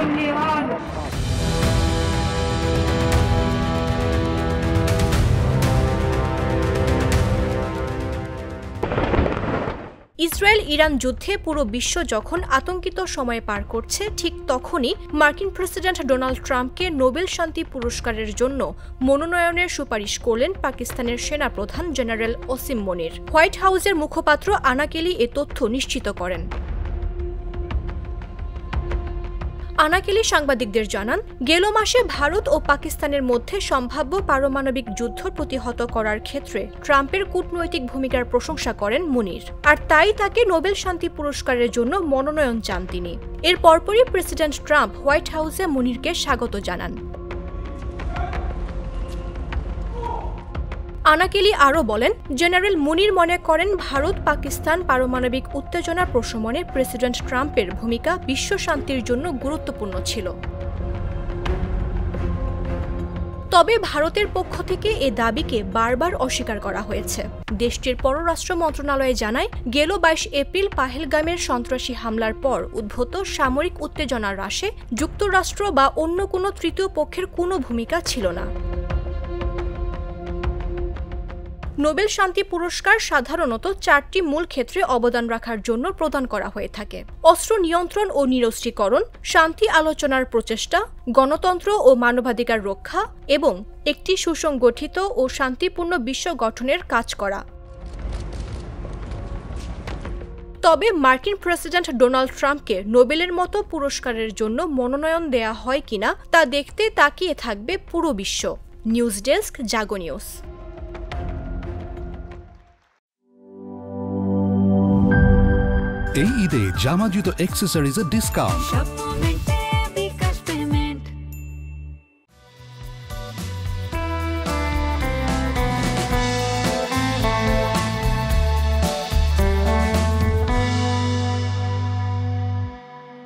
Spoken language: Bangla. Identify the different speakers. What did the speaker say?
Speaker 1: والنيران.
Speaker 2: ইসরায়েল ইরান যুদ্ধে পুরো বিশ্ব যখন আতঙ্কিত সময় পার করছে, ঠিক তখনই মার্কিন প্রেসিডেন্ট ডোনাল্ড ট্রাম্পকে নোবেল শান্তি পুরস্কারের জন্য মনোনয়নের সুপারিশ করলেন পাকিস্তানের সেনাপ্রধান জেনারেল ওসিম মনির। হোয়াইট হাউসের মুখপাত্র আনা কেলি এ তথ্য নিশ্চিত করেন। আনা কেলি সাংবাদিকদের জানান, গেল মাসে ভারত ও পাকিস্তানের মধ্যে সম্ভাব্য পারমাণবিক যুদ্ধ প্রতিহত করার ক্ষেত্রে ট্রাম্পের কূটনৈতিক ভূমিকার প্রশংসা করেন মুনির, আর তাই তাকে নোবেল শান্তি পুরস্কারের জন্য মনোনয়ন চান তিনি। এর পরপরই প্রেসিডেন্ট ট্রাম্প হোয়াইট হাউসে মুনিরকে স্বাগত জানান। আনা কেলি আরও বলেন, জেনারেল মুনির মনে করেন ভারত পাকিস্তান পারমাণবিক উত্তেজনা প্রশমনে প্রেসিডেন্ট ট্রাম্পের ভূমিকা বিশ্ব শান্তির জন্য গুরুত্বপূর্ণ ছিল। তবে ভারতের পক্ষ থেকে এ দাবিকে বারবার অস্বীকার করা হয়েছে। দেশটির পররাষ্ট্র মন্ত্রণালয় জানায়, গেল 22 এপ্রিল পাহেলগামের সন্ত্রাসী হামলার পর উদ্ভূত সামরিক উত্তেজনা হ্রাসে যুক্তরাষ্ট্র বা অন্য কোনো তৃতীয় পক্ষের কোনো ভূমিকা ছিল না। নোবেল শান্তি পুরস্কার সাধারণত 4টি মূল ক্ষেত্রে অবদান রাখার জন্য প্রদান করা হয়ে থাকে: অস্ত্র নিয়ন্ত্রণ ও নিরস্ত্রীকরণ, শান্তি আলোচনার প্রচেষ্টা, গণতন্ত্র ও মানবাধিকার রক্ষা এবং একটি সুসংগঠিত ও শান্তিপূর্ণ বিশ্ব গঠনের কাজ করা। তবে মার্কিন প্রেসিডেন্ট ডোনাল্ড ট্রাম্পকে নোবেলের মতো পুরস্কারের জন্য মনোনয়ন দেয়া হয় কিনা তা দেখতে তাকিয়ে থাকবে পুরো বিশ্ব। নিউজ ডেস্ক, জাগো নিউজ।
Speaker 3: এই ঈদে জামা জুতো অ্যাক্সেসরিজের ডিসকাউন্ট।